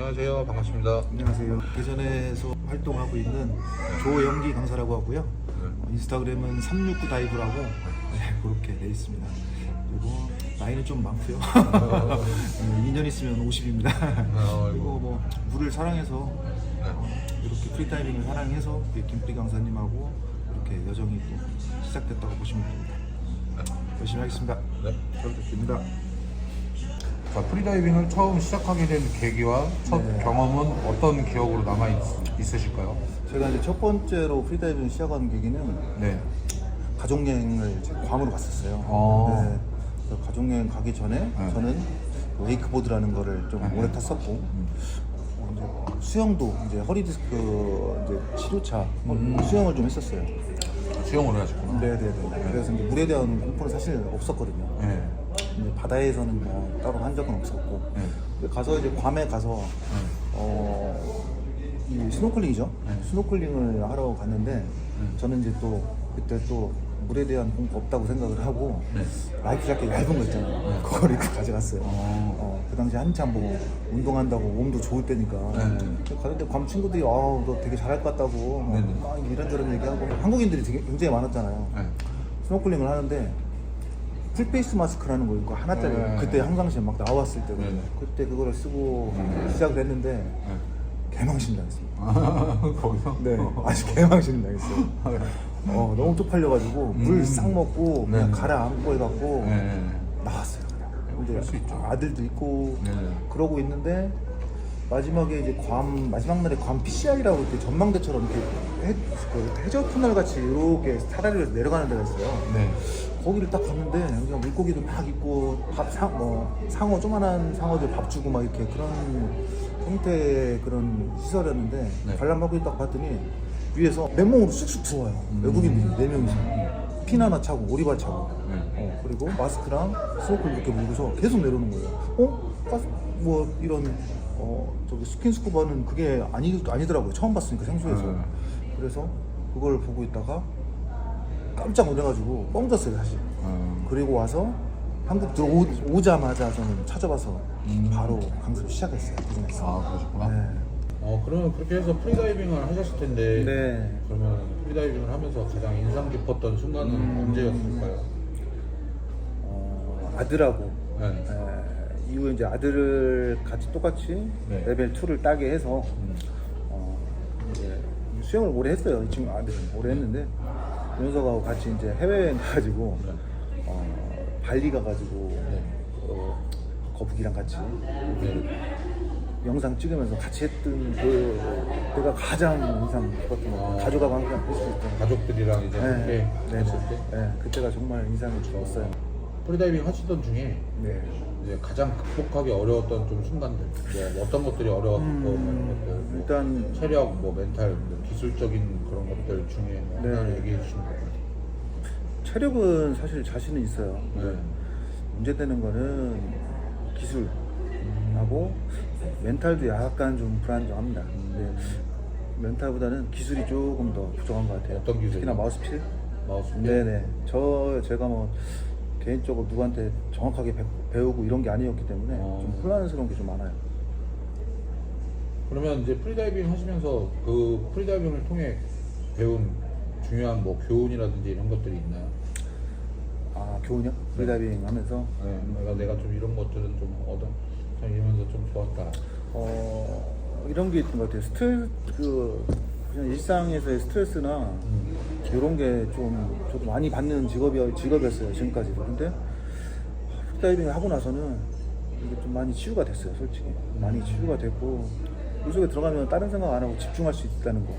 안녕하세요. 반갑습니다. 안녕하세요. 대전에서 활동하고 있는 조영기 강사라고 하고요. 인스타그램은 369 다이브라고 그렇게 돼 있습니다. 그리고 나이는 좀 많고요. 2년 있으면 50입니다. 그리고 뭐 물을 사랑해서 이렇게 프리다이빙을 사랑해서 김프리 강사님하고 이렇게 여정이 또 시작됐다고 보시면 됩니다. 열심히 하겠습니다. 네. 잘 부탁드립니다. 자, 프리다이빙을 처음 시작하게 된 계기와 첫 경험은 어떤 기억으로 남아 있으실까요? 제가 이제 첫 번째로 프리다이빙 시작한 계기는 네. 가족여행을 이제 괌으로 갔었어요. 네. 그래서 가족여행 가기 전에 저는 웨이크보드라는 거를 좀 오래 탔었고 이제 수영도 이제 허리디스크 이제 치료차 수영을 좀 했었어요. 수영을 하셨구나. 네네네. 그래서 이제 물에 대한 공포는 사실 없었거든요. 네. 이제 바다에서는 뭐 따로 한 적은 없었고 근데 가서 이제 괌에 가서 이 스노클링이죠. 스노클링을 하러 갔는데 저는 이제 또 그때 또 물에 대한 공포 없다고 생각을 하고 라이프 자켓 얇은 거 있잖아요. 그걸 입고 가져갔어요. 그 당시 한참 뭐 운동한다고 몸도 좋을 때니까 가는데 괌 친구들이 너 되게 잘할 것 같다고 막 이런저런 얘기하고 한국인들이 되게 굉장히 많았잖아요. 스노클링을 하는데 풀페이스 마스크라는 거 있고 하나짜리 그때 항상시에 막 나왔을 때 그때 그거를 쓰고 시작을 했는데 개망신 당했습니다. 거기서? 네, 아주 개망신 당했어요. 너무 쪽팔려가지고 물 싹 먹고 그냥 가라앉고 해갖고 나왔어요. 근데 아들도 있고 그러고 있는데 마지막에 이제 마지막 날에 괌 PCI라고 이렇게 전망대처럼 이렇게 해저 터널 같이 이렇게 사다리에서 내려가는 데가 있어요. 네. 거기를 딱 갔는데 그냥 물고기도 막 있고 상어 조만한 상어들 밥 주고 막 이렇게 그런 형태의 그런 시설이었는데 관람하고 딱 봤더니 위에서 맨몸으로 쑥쑥 들어와요. 외국인들이 4명이서 핀 하나 차고 오리발 차고 그리고 마스크랑 스노클 이렇게 물고서 계속 내려오는 거예요. 뭐 이런 저기 스킨스쿠버는 그게 아니더라고요. 처음 봤으니까 생소해서. 그래서 그걸 보고 있다가 깜짝 놀래가지고 뻥졌어요 사실. 그리고 와서 한국 들어오자마자 저는 찾아봐서 바로 강습을 시작했어요. 그중에서. 아, 그러셨구나. 네. 그러면 그렇게 해서 프리다이빙을 하셨을 텐데 네. 그러면 프리다이빙을 하면서 가장 인상 깊었던 순간은 언제였을까요? 아들하고 네. 이후에 이제 아들을 같이 똑같이 레벨 2를 따게 해서 이제 수영을 오래 했어요. 이 친구 아들은 오래 했는데 윤석하고 같이 이제 해외여행 가가지고 발리 가가지고 거북이랑 같이 영상 찍으면서 같이 했던 그가 가장 인상 깊었던 것 같아요. 가족하고 항상 할 수 있던 가족들이랑 이제 함께 했을 때 그때가 정말 인상이 좋았어요. 프리다이빙 하시던 중에 네. 이제 가장 극복하기 어려웠던 좀 순간들 뭐 어떤 것들이 어려웠고 뭐 일단 체력, 뭐 멘탈, 뭐 기술적인 그런 것들 중에 뭐 하나를 얘기해 주시면 될 것 같아요. 체력은 사실 자신은 있어요. 문제되는 거는 기술하고 멘탈도 약간 좀 불안정합니다. 근데 멘탈보다는 기술이 조금 더 부족한 것 같아요. 어떤 기술? 특히나 마우스필? 마우스필? 네네. 제가 뭐 개인적으로 누구한테 정확하게 배우고 이런 게 아니었기 때문에 좀 혼란스러운 게 좀 많아요. 그러면 이제 프리다이빙 하시면서 그 프리다이빙을 통해 배운 중요한 뭐 교훈이라든지 이런 것들이 있나요? 교훈이요? 프리다이빙 하면서? 내가 좀 이런 것들은 좀 참 이러면서 좀 좋았다. 이런 게 있던 것 같아요. 그냥 일상에서의 스트레스나 이런 게 좀 저도 많이 받는 직업이었어요 지금까지도. 근데 프리다이빙을 하고 나서는 이게 좀 많이 치유가 됐어요. 솔직히 많이 치유가 됐고 물속에 들어가면 다른 생각 안 하고 집중할 수 있다는 거,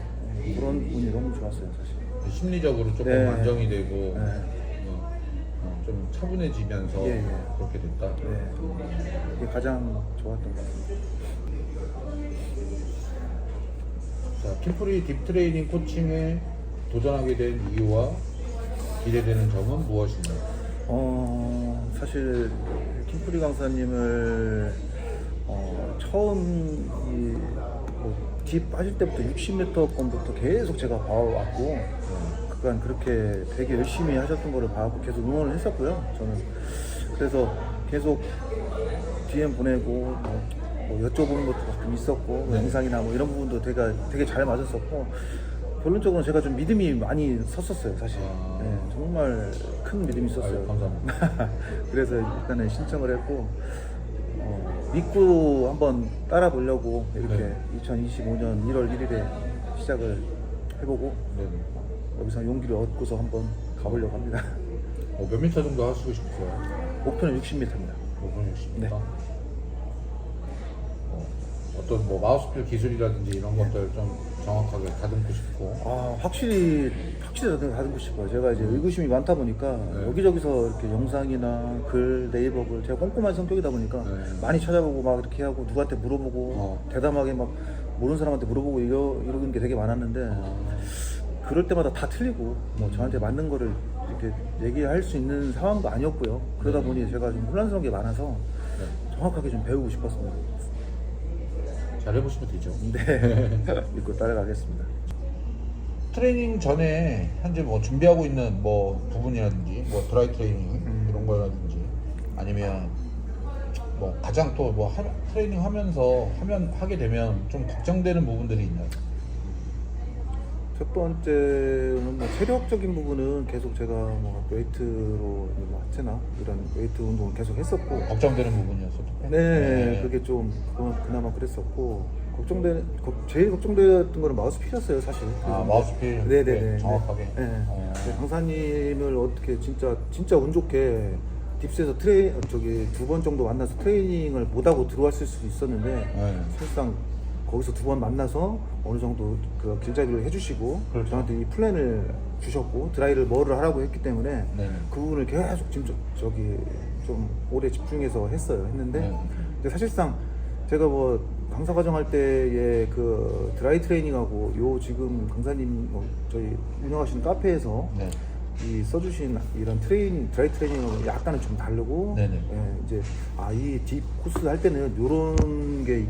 그런 부분이 너무 좋았어요 사실. 심리적으로 조금 안정이 되고 좀 차분해지면서 그렇게 됐다. 그게 가장 좋았던 것 같습니다. 자, 킴프리 딥트레이닝 코칭에 도전하게 된 이유와 기대되는 점은 무엇인가요? 사실 킴프리 강사님을 처음 딥 빠질 때부터 60m 건부터 계속 제가 봐왔고 그간 그렇게 되게 열심히 하셨던 거를 봐갖고 계속 응원을 했었고요. 저는 그래서 계속 DM 보내고 뭐 여쭤보는 것도 가끔 있었고 뭐 영상이나 뭐 이런 부분도 되게 잘 맞았었고 결론적으로 제가 좀 믿음이 많이 섰었어요 사실. 네, 정말 큰 믿음이 있었어요. 아유, 감사합니다. 그래서 일단은 신청을 했고 믿고 한번 따라 보려고 이렇게 네. 2025년 1월 1일에 시작을 해보고 네. 여기서 용기를 얻고서 한번 가보려고 합니다. 몇 미터 정도 하시고 싶으세요? 목표는 60m입니다. 560m? 네. 어떤 뭐 마우스필 기술이라든지 이런 것들 좀 정확하게 다듬고 싶고. 확실히 다듬고 싶어요. 제가 이제 의구심이 많다 보니까 네. 여기저기서 이렇게 영상이나 글, 네이버 글, 제가 꼼꼼한 성격이다 보니까 네. 많이 찾아보고 막 이렇게 하고 누구한테 물어보고 대담하게 막 모르는 사람한테 물어보고 이러는 게 되게 많았는데 그럴 때마다 다 틀리고 뭐 저한테 맞는 거를 이렇게 얘기할 수 있는 상황도 아니었고요. 그러다 보니 제가 좀 혼란스러운 게 많아서 네. 정확하게 좀 배우고 싶었습니다. 잘 해보시면 되죠. 네. 믿고 따라가겠습니다. 트레이닝 전에 현재 뭐 준비하고 있는 뭐 부분이라든지 뭐 드라이 트레이닝 이런 거라든지 아니면 뭐 가장 또 뭐 트레이닝 하게 되면 좀 걱정되는 부분들이 있나요? 첫 번째는 뭐 체력적인 부분은 계속 제가 뭐 웨이트로 뭐 하체나 이런 웨이트 운동을 계속 했었고 걱정되는 부분이었어요. 네, 그게 좀 그나마 그랬었고 제일 걱정되었던 거는 마우스필이었어요 사실. 마우스필 네네네 정확하게. 네. 강사님을 어떻게 진짜 운 좋게 딥스에서 두 번 정도 만나서 트레이닝을 못하고 들어왔을 수도 있었는데 네. 사실상 거기서 두 번 만나서 어느 정도 그 길잡이를 해주시고 그렇죠. 저한테 이 플랜을 주셨고 드라이를 뭐를 하라고 했기 때문에 네. 그 부분을 계속 지금 좀 오래 집중해서 했는데 네. 근데 사실상 제가 뭐 강사 과정 할 때의 그 드라이 트레이닝하고 요 지금 강사님 뭐 저희 운영하시는 카페에서 네. 이 써주신 이런 드라이 트레이닝하고 약간은 좀 다르고 네네. 예, 이제 이 딥 코스 할 때는 요런 게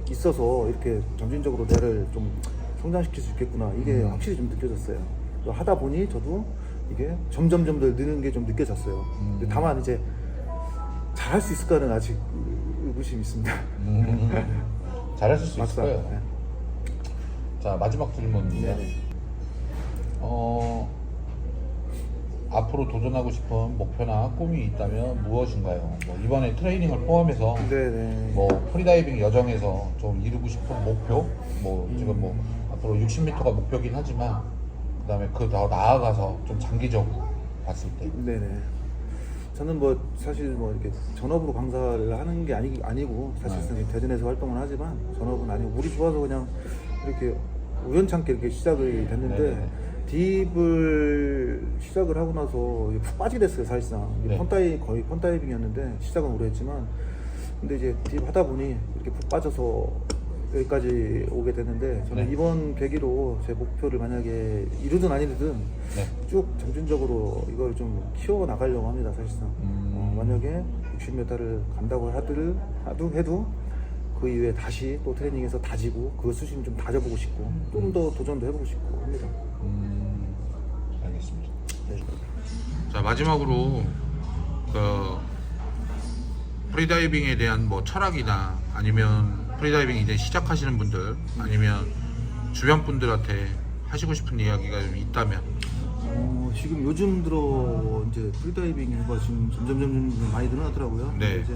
있어서 이렇게 점진적으로 뇌를 좀 성장시킬 수 있겠구나 이게 확실히 좀 느껴졌어요. 하다 보니 저도 이게 점점 더 느는 게 좀 느껴졌어요. 근데 다만 이제 잘할 수 있을까는 아직 의구심이 있습니다. 잘하실 수 있을 거예요. 네. 자, 마지막 질문인데 네네. 앞으로 도전하고 싶은 목표나 꿈이 있다면 무엇인가요? 뭐 이번에 트레이닝을 포함해서 네네. 뭐 프리다이빙 여정에서 좀 이루고 싶은 목표, 뭐 지금 뭐 앞으로 60m가 목표긴 하지만 그다음에 그 더 나아가서 좀 장기적으로 봤을 때. 네네. 저는 뭐 사실 뭐 이렇게 전업으로 강사를 하는 게 아니고 사실상 네. 대전에서 활동을 하지만 전업은 아니고 물이 좋아서 그냥 이렇게 우연찮게 이렇게 시작이 됐는데 네네. 딥을 시작을 하고 나서 푹 빠지게 됐어요 사실상. 네. 거의 펀다이빙이었는데 시작은 오래 했지만 근데 이제 딥 하다 보니 이렇게 푹 빠져서 여기까지 오게 됐는데 저는 네. 이번 계기로 제 목표를 만약에 이루든 안 이루든 네. 쭉 점진적으로 이걸 좀 키워 나가려고 합니다 사실상. 만약에 60m를 간다고 해도 그 이후에 다시 또 트레이닝에서 다지고 그 수심 좀 다져보고 싶고 좀 더 도전도 해보고 싶고 합니다. 알겠습니다. 네. 자, 마지막으로 그 프리다이빙에 대한 뭐 철학이나 아니면 프리다이빙 이제 시작하시는 분들 아니면 주변 분들한테 하시고 싶은 이야기가 좀 있다면. 지금 요즘 들어 이제 프리다이빙과 지금 점점 많이 늘어나더라고요. 네. 이제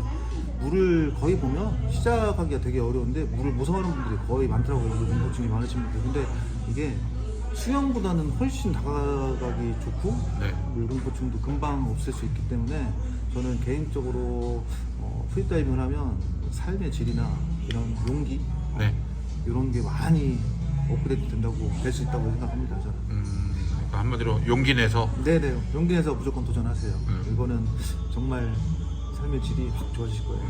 물을 거의 보면 시작하기가 되게 어려운데 물을 무서워하는 분들이 거의 많더라고요. 요즘 고충이 많으신 분들. 근데 이게 수영보다는 훨씬 다가가기 좋고 네. 물건 고충도 금방 없앨 수 있기 때문에 저는 개인적으로 프리다이빙을 하면 삶의 질이나 이런 용기 네. 이런 게 많이 업그레이드 될 수 있다고 생각합니다. 저는. 그러니까 한마디로 용기 내서. 네네. 용기 내서 무조건 도전하세요. 이거는 정말 삶의 질이 확 좋아지실 거예요.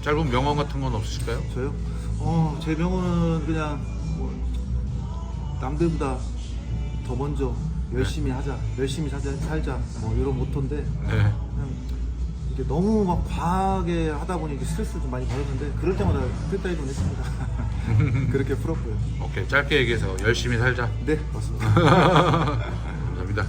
짧은 명언 같은 건 없으실까요? 저요? 제 명언은 그냥 뭐 남들보다 더 먼저 열심히 하자, 열심히 살자 뭐 이런 모토인데 네. 그냥 이게 너무 막 과하게 하다 보니 스트레스를 좀 많이 받았는데 그럴 때마다 프리다이빙을 했습니다. 그렇게 풀었고요. 오케이, 짧게 얘기해서 열심히 살자. 네, 맞습니다. 감사합니다.